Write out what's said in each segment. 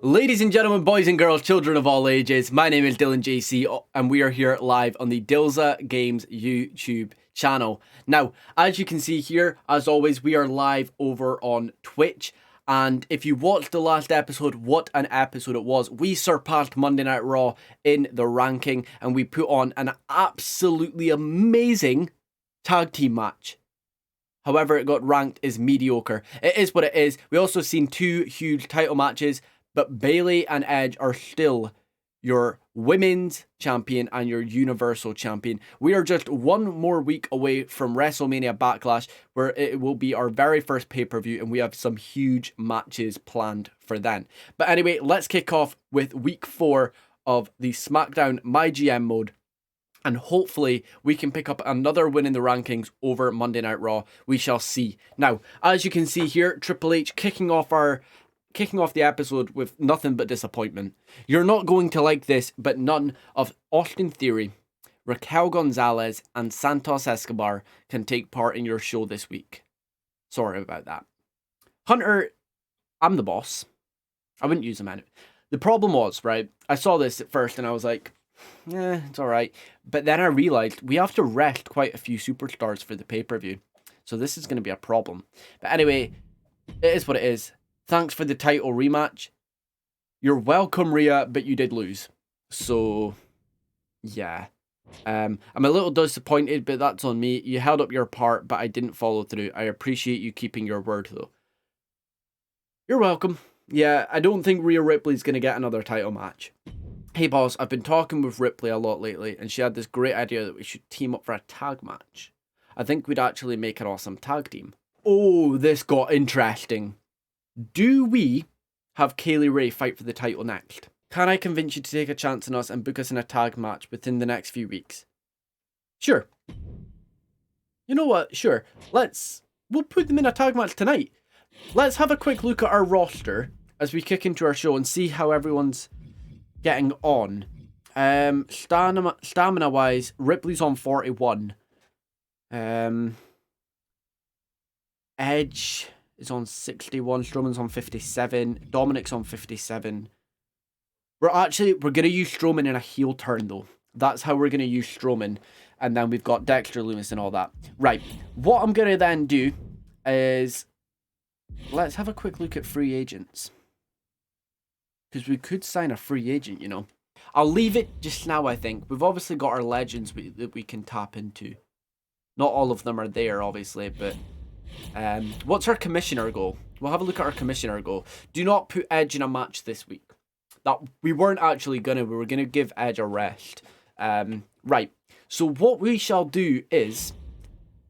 Ladies and gentlemen, boys and girls, children of all ages, my name is Dylan JC and we are here live on the Dilza Games YouTube channel. Now, as you can see here, as always, we are live over on Twitch. And if you watched the last episode, what an episode it was. We surpassed Monday Night Raw in the ranking and we put on an absolutely amazing tag team match. However, it got ranked as mediocre. It is what it is. We also seen two huge title matches. But Bayley and Edge are still your women's champion and your universal champion. We are just one more week away from WrestleMania Backlash, where it will be our very first pay-per-view, and we have some huge matches planned for then. But anyway, let's kick off with week 4 of the SmackDown My GM mode. And hopefully we can pick up another win in the rankings over Monday Night Raw. We shall see. Now, as you can see here, Triple H kicking off the episode with nothing but disappointment. You're not going to like this, but none of Austin Theory, Raquel Gonzalez, and Santos Escobar can take part in your show this week. Sorry about that. Hunter, I'm the boss. I wouldn't use him anyway. The problem was, right, I saw this at first and I was like, it's alright. But then I realized we have to rest quite a few superstars for the pay-per-view. So this is going to be a problem. But anyway, it is what it is. Thanks for the title rematch. You're welcome, Rhea, but you did lose. So, yeah. I'm a little disappointed, but that's on me. You held up your part, but I didn't follow through. I appreciate you keeping your word, though. You're welcome. Yeah, I don't think Rhea Ripley's going to get another title match. Hey, boss, I've been talking with Ripley a lot lately, and she had this great idea that we should team up for a tag match. I think we'd actually make an awesome tag team. Oh, this got interesting. Do we have Kaylee Ray fight for the title next? Can I convince you to take a chance on us and book us in a tag match within the next few weeks? Sure. You know what? Sure. We'll put them in a tag match tonight. Let's have a quick look at our roster as we kick into our show and see how everyone's getting on. Stamina wise, Ripley's on 41. Edge is on 61, Strowman's on 57, Dominic's on 57. We're going to use Strowman in a heel turn, though. That's how we're going to use Strowman. And then we've got Dexter Lumis and all that. Right, what I'm going to then do is, let's have a quick look at free agents. Because we could sign a free agent, you know. I'll leave it just now, I think. We've obviously got our legends that we can tap into. Not all of them are there, obviously, but... what's our commissioner goal? We'll have a look at our commissioner goal. Do not put Edge in a match this week. That we weren't actually gonna. We were gonna give Edge a rest. Right. So what we shall do is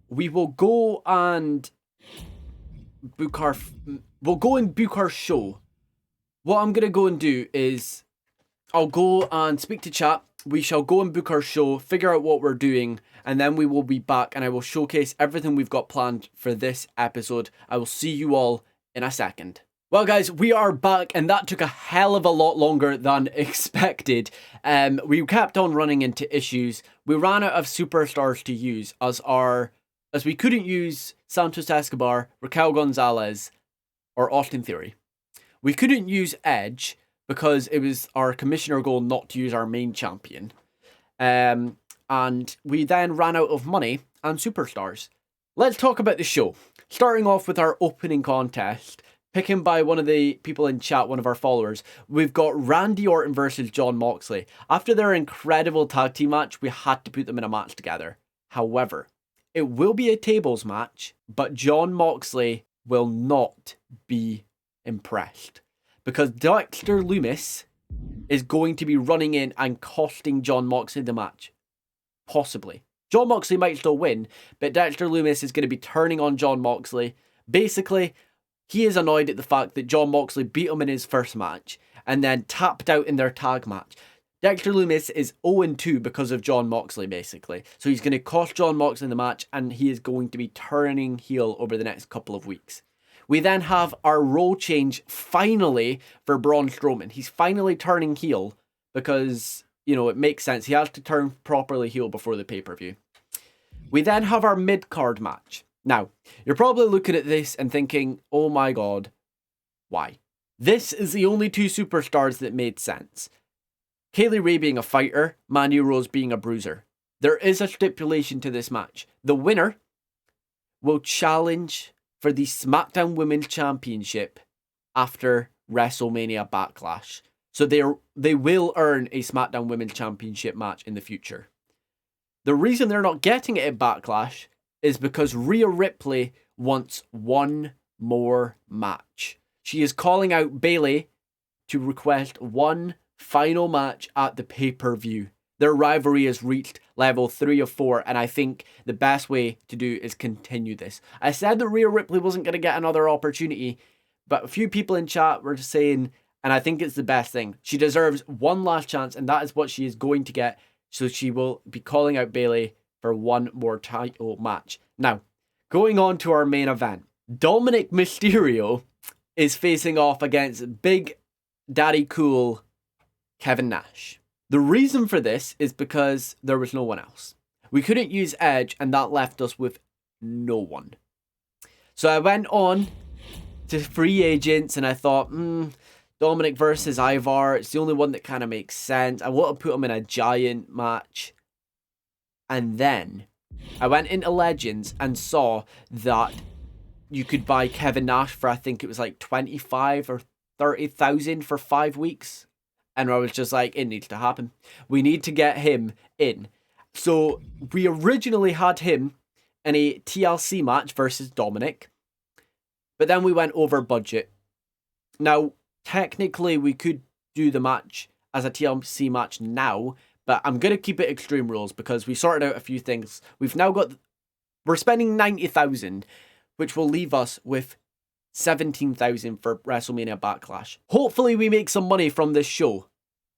we will go and book our. We'll go and book our show. What I'm gonna go and do is I'll go and speak to chat. We shall go and book our show, figure out what we're doing, and then we will be back and I will showcase everything we've got planned for this episode. I will see you all in a second. Well, guys, we are back, and that took a hell of a lot longer than expected. We kept on running into issues. We ran out of superstars to use as we couldn't use Santos Escobar, Raquel Gonzalez, or Austin Theory. We couldn't use Edge because it was our commissioner goal not to use our main champion. And we then ran out of money and superstars. Let's talk about the show. Starting off with our opening contest, picking by one of the people in chat, one of our followers, we've got Randy Orton versus Jon Moxley. After their incredible tag team match, we had to put them in a match together. However, it will be a tables match, but Jon Moxley will not be impressed. Because Dexter Lumis is going to be running in and costing Jon Moxley the match. Possibly. Jon Moxley might still win, but Dexter Lumis is going to be turning on Jon Moxley. Basically, he is annoyed at the fact that Jon Moxley beat him in his first match and then tapped out in their tag match. Dexter Lumis is 0-2 because of Jon Moxley, basically. So he's going to cost Jon Moxley the match, and he is going to be turning heel over the next couple of weeks. We then have our role change finally for Braun Strowman. He's finally turning heel because, you know, it makes sense. He has to turn properly heel before the pay-per-view. We then have our mid-card match. Now, you're probably looking at this and thinking, oh my god, why? This is the only two superstars that made sense. Kaylee Ray being a fighter, Mandy Rose being a bruiser. There is a stipulation to this match. The winner will challenge for the SmackDown Women's Championship after WrestleMania Backlash. So they will earn a SmackDown Women's Championship match in the future. The reason they're not getting it at Backlash is because Rhea Ripley wants one more match. She is calling out Bayley to request one final match at the pay-per-view. Their rivalry has reached level 3 of 4, and I think the best way to do is continue this. I said that Rhea Ripley wasn't going to get another opportunity, but a few people in chat were saying, and I think it's the best thing, she deserves one last chance, and that is what she is going to get. So she will be calling out Bayley for one more title match. Now, going on to our main event. Dominic Mysterio is facing off against Big Daddy Cool Kevin Nash. The reason for this is because there was no one else. We couldn't use Edge, and that left us with no one. So I went on to free agents, and I thought, Dominic versus Ivar, it's the only one that kind of makes sense. I want to put him in a giant match. And then I went into Legends and saw that you could buy Kevin Nash for, I think it was like 25 or 30,000 for 5 weeks. And I was just like, it needs to happen. We need to get him in. So we originally had him in a TLC match versus Dominic. But then we went over budget. Now, technically, we could do the match as a TLC match now, but I'm going to keep it Extreme Rules because we sorted out a few things. We're spending 90,000, which will leave us with 17,000 for WrestleMania Backlash. Hopefully, we make some money from this show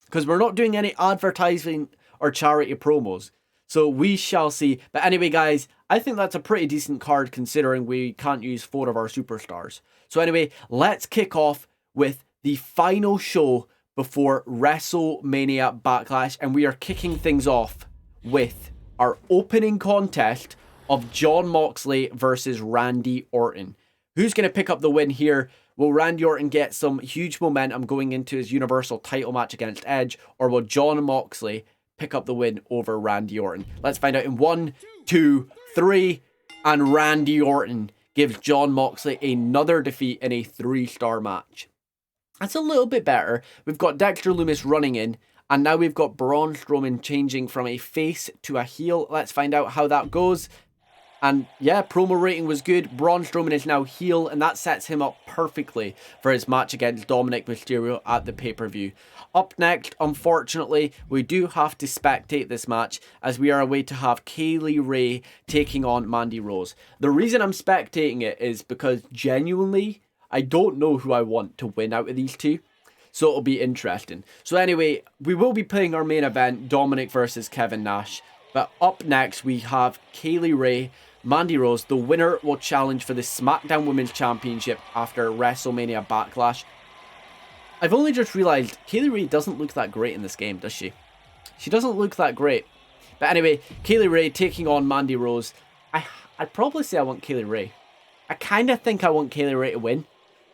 because we're not doing any advertising or charity promos. So we shall see. But anyway, guys, I think that's a pretty decent card considering we can't use 4 of our superstars. So anyway, let's kick off with the final show before WrestleMania Backlash, and we are kicking things off with our opening contest of Jon Moxley versus Randy Orton. Who's going to pick up the win here? Will Randy Orton get some huge momentum going into his Universal title match against Edge, or will Jon Moxley pick up the win over Randy Orton? Let's find out in 1, 2, 3, and Randy Orton gives Jon Moxley another defeat in a 3-star match. That's a little bit better. We've got Dexter Lumis running in, and now we've got Braun Strowman changing from a face to a heel. Let's find out how that goes. And yeah, promo rating was good. Braun Strowman is now heel, and that sets him up perfectly for his match against Dominic Mysterio at the pay-per-view. Up next, unfortunately, we do have to spectate this match as we are away to have Kaylee Ray taking on Mandy Rose. The reason I'm spectating it is because genuinely, I don't know who I want to win out of these two. So it'll be interesting. So anyway, we will be playing our main event, Dominic versus Kevin Nash. But up next, we have Kaylee Ray, Mandy Rose. The winner will challenge for the SmackDown Women's Championship after WrestleMania Backlash. I've only just realised Kaylee Ray doesn't look that great in this game, does she? She doesn't look that great. But anyway, Kaylee Ray taking on Mandy Rose. I'd probably say I want Kaylee Ray. I kind of think I want Kaylee Ray to win,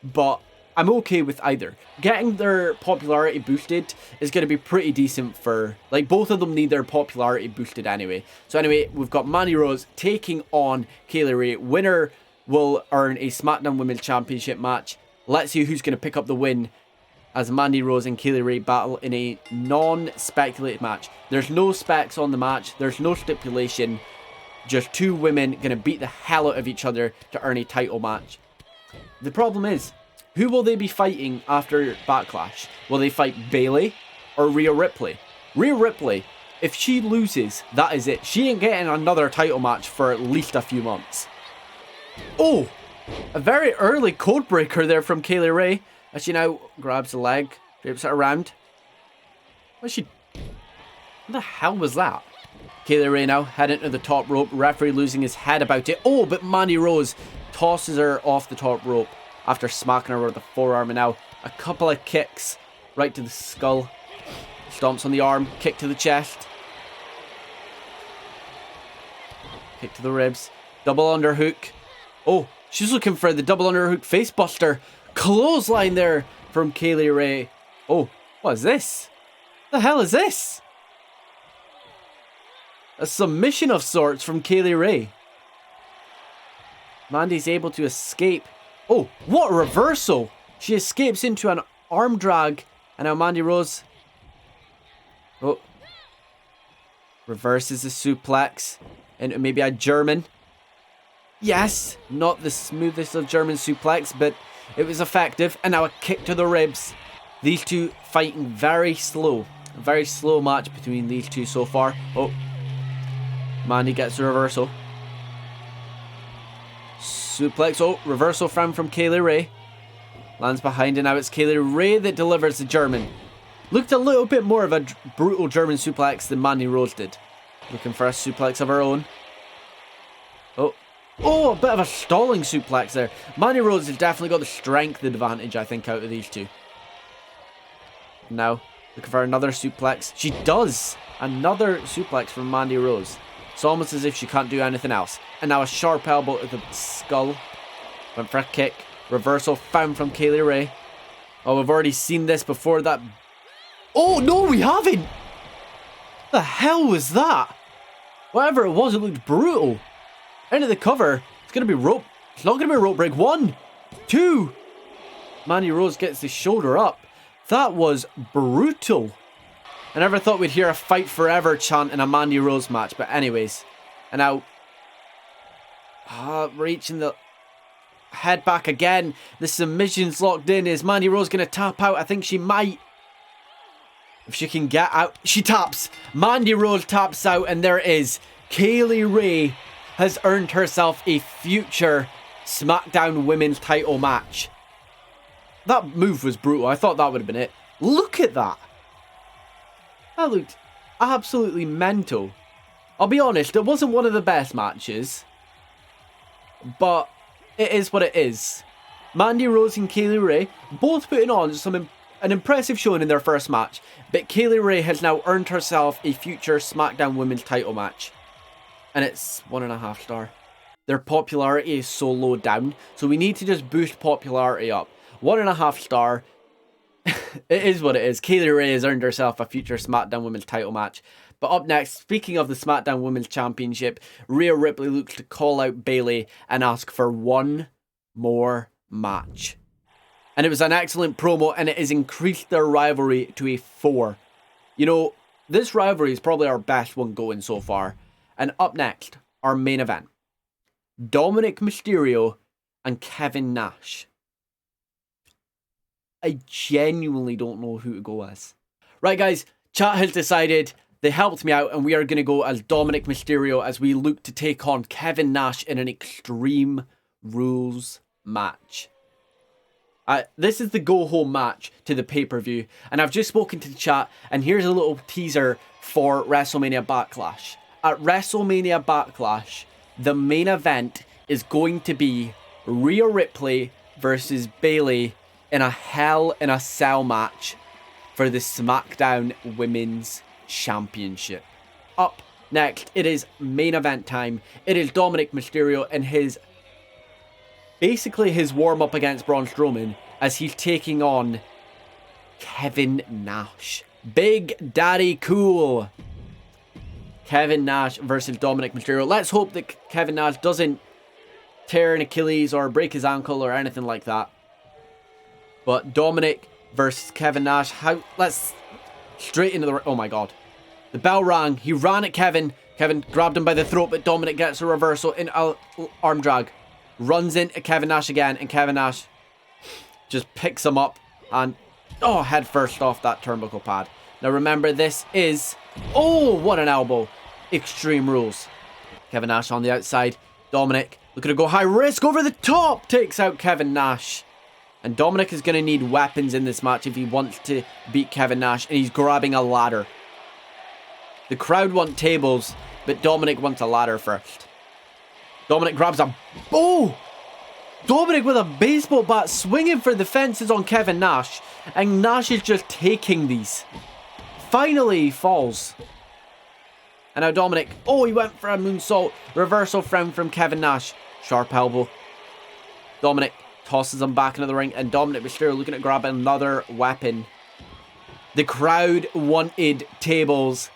but I'm okay with either. Getting their popularity boosted is going to be pretty decent for, like, both of them need their popularity boosted anyway. So anyway, we've got Mandy Rose taking on Kaylee Ray. Winner will earn a SmackDown Women's Championship match. Let's see who's going to pick up the win as Mandy Rose and Kaylee Ray battle in a non-speculated match. There's no specs on the match. There's no stipulation. Just two women going to beat the hell out of each other to earn a title match. The problem is, who will they be fighting after Backlash? Will they fight Bayley or Rhea Ripley? Rhea Ripley, if she loses, that is it. She ain't getting another title match for at least a few months. Oh, a very early code breaker there from Kaylee Ray. As she now grabs the leg, drapes it around. What the hell was that? Kaylee Ray now heading to the top rope. Referee losing his head about it. Oh, but Mandy Rose tosses her off the top rope after smacking her with the forearm. And now a couple of kicks right to the skull. Stomps on the arm. Kick to the chest. Kick to the ribs. Double underhook. Oh, she's looking for the double underhook facebuster. Clothesline there from Kaylee Ray. Oh, what is this? The hell is this? A submission of sorts from Kaylee Ray. Mandy's able to escape. Oh, what a reversal! She escapes into an arm drag, and now Mandy Rose. Oh, reverses the suplex into maybe a German. Yes, not the smoothest of German suplex, but it was effective. And now a kick to the ribs. These two fighting very slow. A very slow match between these two so far. Oh, Mandy gets the reversal. Suplex. Oh, reversal from Kaylee Ray. Lands behind, and now it's Kaylee Ray that delivers the German. Looked a little bit more of a brutal German suplex than Mandy Rose did. Looking for a suplex of her own. Oh, a bit of a stalling suplex there. Mandy Rose has definitely got the strength advantage, I think, out of these two. Now, looking for another suplex. She does! Another suplex from Mandy Rose. It's almost as if she can't do anything else. And now a sharp elbow to the skull. Went for a kick. Reversal found from Kaylee Ray. Oh, we've already seen this before. That. Oh, no, we haven't! What the hell was that? Whatever it was, it looked brutal. Into the cover. It's going to be rope. It's not going to be a rope break. 1, 2. Mandy Rose gets the shoulder up. That was brutal. I never thought we'd hear a fight forever chant in a Mandy Rose match. But anyways. And now. Reaching the head back again. The submission's locked in. Is Mandy Rose going to tap out? I think she might. If she can get out. She taps. Mandy Rose taps out. And there it is. Kaylee Ray has earned herself a future SmackDown Women's title match. That move was brutal. I thought that would have been it. Look at that. That looked absolutely mental. I'll be honest, it wasn't one of the best matches. But it is what it is. Mandy Rose and Kaylee Ray both putting on an impressive showing in their first match. But Kaylee Ray has now earned herself a future SmackDown Women's title match. And it's 1.5 star. Their popularity is so low down. So we need to just boost popularity up. 1.5 star. It is what it is. Kaylee Ray has earned herself a future SmackDown Women's title match. But up next, speaking of the SmackDown Women's Championship, Rhea Ripley looks to call out Bayley and ask for one more match. And it was an excellent promo, and it has increased their rivalry to a 4. You know, this rivalry is probably our best one going so far. And up next, our main event. Dominic Mysterio and Kevin Nash. I genuinely don't know who to go as. Right, guys, chat has decided. They helped me out, and we are going to go as Dominic Mysterio as we look to take on Kevin Nash in an Extreme Rules match. This is the go-home match to the pay-per-view, and I've just spoken to the chat, and here's a little teaser for WrestleMania Backlash. At WrestleMania Backlash, the main event is going to be Rhea Ripley versus Bayley in a Hell in a Cell match for the SmackDown Women's Championship. Up next, it is main event time. It is Dominic Mysterio and basically his warm-up against Braun Strowman as he's taking on Kevin Nash. Big Daddy Cool. Kevin Nash versus Dominic Mysterio. Let's hope that Kevin Nash doesn't tear an Achilles or break his ankle or anything like that. But Dominic versus Kevin Nash. Let's straight into the... Oh my god. The bell rang. He ran at Kevin. Kevin grabbed him by the throat, but Dominic gets a reversal in arm drag. Runs into Kevin Nash again, and Kevin Nash just picks him up and... Oh, head first off that turnbuckle pad. Now remember, this is... Oh, what an elbow. Extreme Rules. Kevin Nash on the outside. Dominic looking to go high risk over the top. Takes out Kevin Nash. And Dominic is going to need weapons in this match if he wants to beat Kevin Nash. And he's grabbing a ladder. The crowd want tables, but Dominic wants a ladder first. Dominic grabs a... Oh! Dominic with a baseball bat swinging for the fences on Kevin Nash. And Nash is just taking these. Finally, he falls. And now Dominic... Oh, he went for a moonsault. Reversal from Kevin Nash. Sharp elbow. Dominic tosses him back into the ring, and Dominic Mysterio looking to grab another weapon. The crowd wanted tables,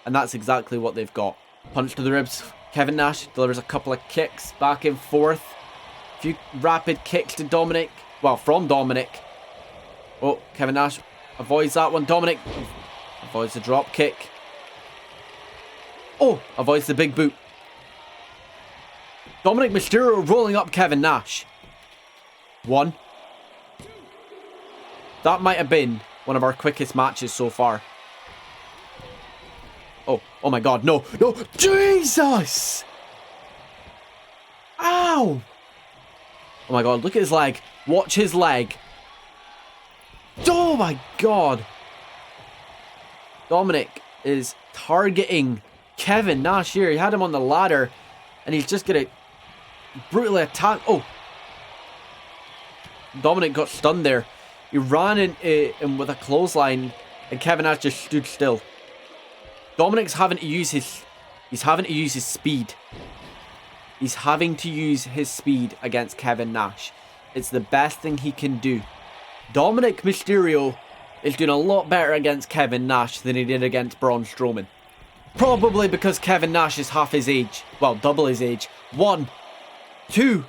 and that's exactly what they've got. Punch to the ribs. Kevin Nash delivers a couple of kicks back and forth. A few rapid kicks to Dominic. Well, from Dominic. Oh, Kevin Nash avoids that one. Dominic avoids the drop kick. Oh, avoids the big boot. Dominic Mysterio rolling up Kevin Nash. 1. That might have been one of our quickest matches so far. Oh my god, no, no, Jesus! Ow! Oh my god, look at his leg. Watch his leg. Oh my god. Dominic is targeting Kevin Nash here. He had him on the ladder, and he's just gonna brutally attack. Oh. Dominic got stunned there. He ran in with a clothesline, and Kevin Nash just stood still. Dominic's having to use his... He's having to use his speed. He's having to use his speed against Kevin Nash. It's the best thing he can do. Dominic Mysterio is doing a lot better against Kevin Nash than he did against Braun Strowman. Probably because Kevin Nash is half his age. Well, double his age. 1, 2. Do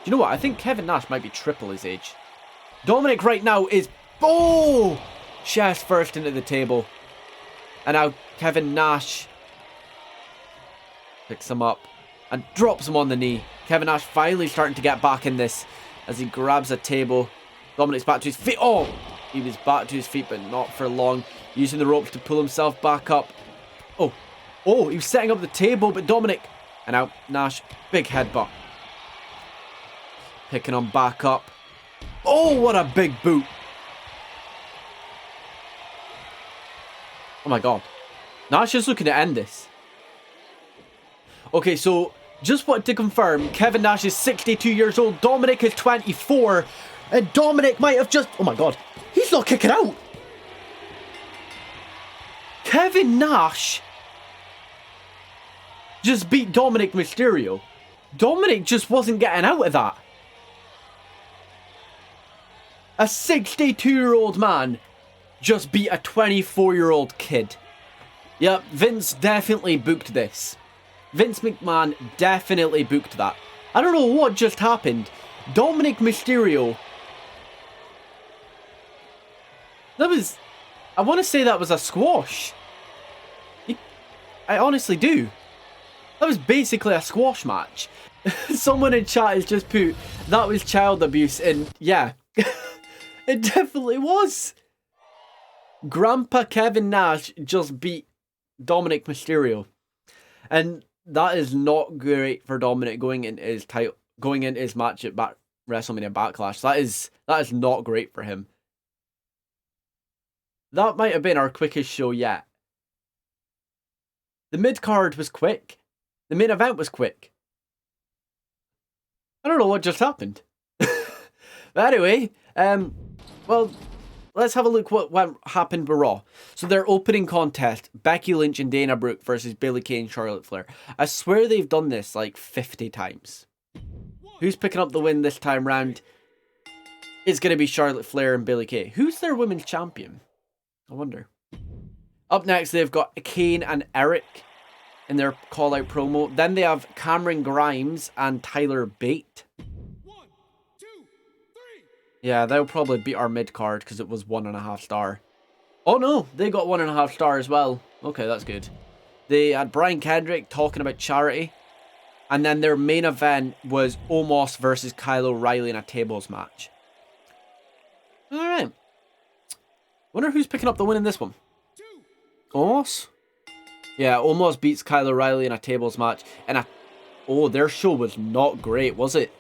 you know what? I think Kevin Nash might be triple his age. Dominic right now is... Oh! Chest first into the table. And now Kevin Nash picks him up and drops him on the knee. Kevin Nash finally starting to get back in this as he grabs a table. Dominic's back to his feet. Oh! He was back to his feet, but not for long. Using the ropes to pull himself back up. Oh! Oh, he was setting up the table, but Dominic... And now Nash, big headbutt. Picking him back up. Oh, what a big boot. Oh my god. Nash is looking to end this. Okay, so just wanted to confirm, Kevin Nash is 62 years old, Dominic is 24, and Dominic might have just... Oh my god, he's not kicking out. Kevin Nash just beat Dominic Mysterio. Dominic just wasn't getting out of that. A 62-year-old man just beat a 24-year-old kid. Yep, Vince definitely booked this. Vince McMahon definitely booked that. I don't know what just happened. Dominic Mysterio. That was... I want to say that was a squash. I honestly do. That was basically a squash match. Someone in chat has just put, that was child abuse, and yeah. It definitely was. Grandpa Kevin Nash just beat Dominic Mysterio. And that is not great for Dominic going into his title, going into his match at WrestleMania Backlash. That is not great for him. That might have been our quickest show yet. The mid-card was quick. The main event was quick. I don't know what just happened. But anyway, well, let's have a look what happened with Raw. So their opening contest, Becky Lynch and Dana Brooke versus Billie Kay and Charlotte Flair. I swear they've done this like 50 times. Who's picking up the win this time round? It's going to be Charlotte Flair and Billie Kay. Who's their women's champion? I wonder. Up next, they've got Kane and Eric in their call-out promo. Then they have Cameron Grimes and Tyler Bate. 1, 2, 3. Yeah, they'll probably beat our mid-card because it was 1.5 star. Oh no, they got 1.5 star as well. Okay, that's good. They had Brian Kendrick talking about charity. And then their main event was Omos versus Kyle O'Reilly in a tables match. Alright. Wonder who's picking up the win in this one. Omos? Yeah, Omos beats Kyle O'Reilly in a tables match. And their show was not great, was it?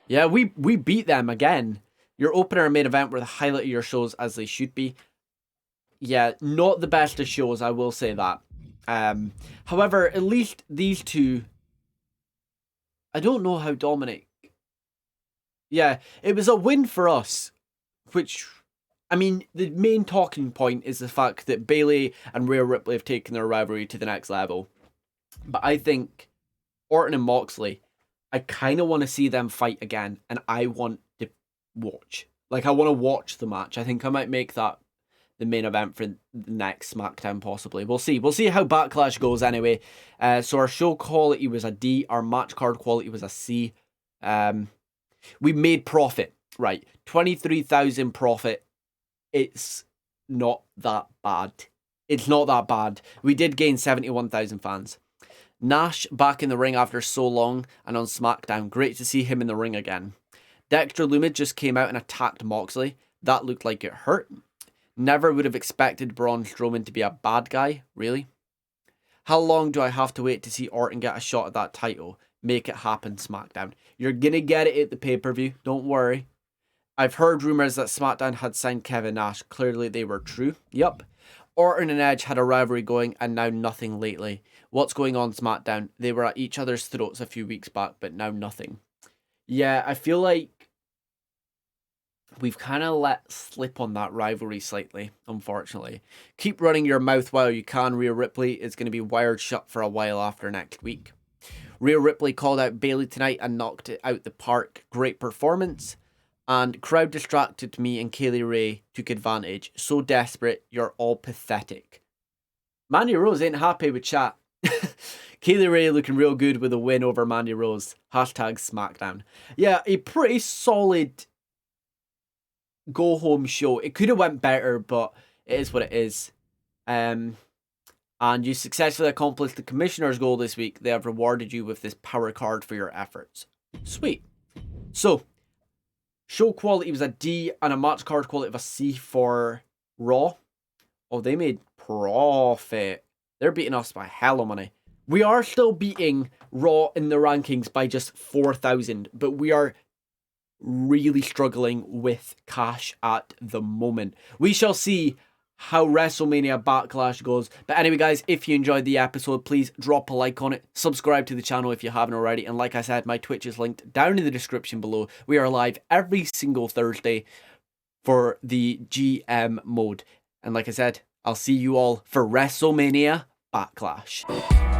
Yeah, we beat them again. Your opener and main event were the highlight of your shows, as they should be. Yeah, not the best of shows, I will say that. However, at least these two... I don't know how Dominic... Yeah, it was a win for us. Which... I mean, the main talking point is the fact that Bayley and Rhea Ripley have taken their rivalry to the next level. But I think Orton and Moxley I kind of want to see them fight again, and I want to watch. Like, I want to watch the match. I think I might make that the main event for the next SmackDown, possibly. We'll see. We'll see how Backlash goes anyway. So our show quality was a D. Our match card quality was a C. We made profit. Right. 23,000 profit. It's not that bad. It's not that bad. We did gain 71,000 fans. Nash back in the ring after so long and on SmackDown. Great to see him in the ring again. Dexter Lumis just came out and attacked Moxley. That looked like it hurt. Never would have expected Braun Strowman to be a bad guy, really. How long do I have to wait to see Orton get a shot at that title? Make it happen, SmackDown. You're going to get it at the pay-per-view, don't worry. I've heard rumours that SmackDown had signed Kevin Nash. Clearly they were true. Yup. Orton and Edge had a rivalry going and now nothing lately. What's going on SmackDown? They were at each other's throats a few weeks back, but now nothing. Yeah, I feel like we've kind of let slip on that rivalry slightly, unfortunately. Keep running your mouth while you can. Rhea Ripley is going to be wired shut for a while after next week. Rhea Ripley called out Bayley tonight and knocked it out the park. Great performance. And crowd distracted me and Kaylee Ray took advantage. So desperate, you're all pathetic. Mandy Rose ain't happy with chat. Kaylee Ray looking real good with a win over Mandy Rose. Hashtag SmackDown. Yeah, a pretty solid go home show. It could have went better, but it is what it is. And you successfully accomplished the commissioner's goal this week. They have rewarded you with this power card for your efforts. Sweet. So, show quality was a D and a match card quality of a C for Raw. Oh, they made profit. They're beating us by hella money. We are still beating Raw in the rankings by just 4,000, but we are really struggling with cash at the moment. We shall see how WrestleMania Backlash goes. But anyway, guys, if you enjoyed the episode, please drop a like on it. Subscribe to the channel if you haven't already. And like I said, my Twitch is linked down in the description below. We are live every single Thursday for the GM mode. And like I said, I'll see you all for WrestleMania Backlash.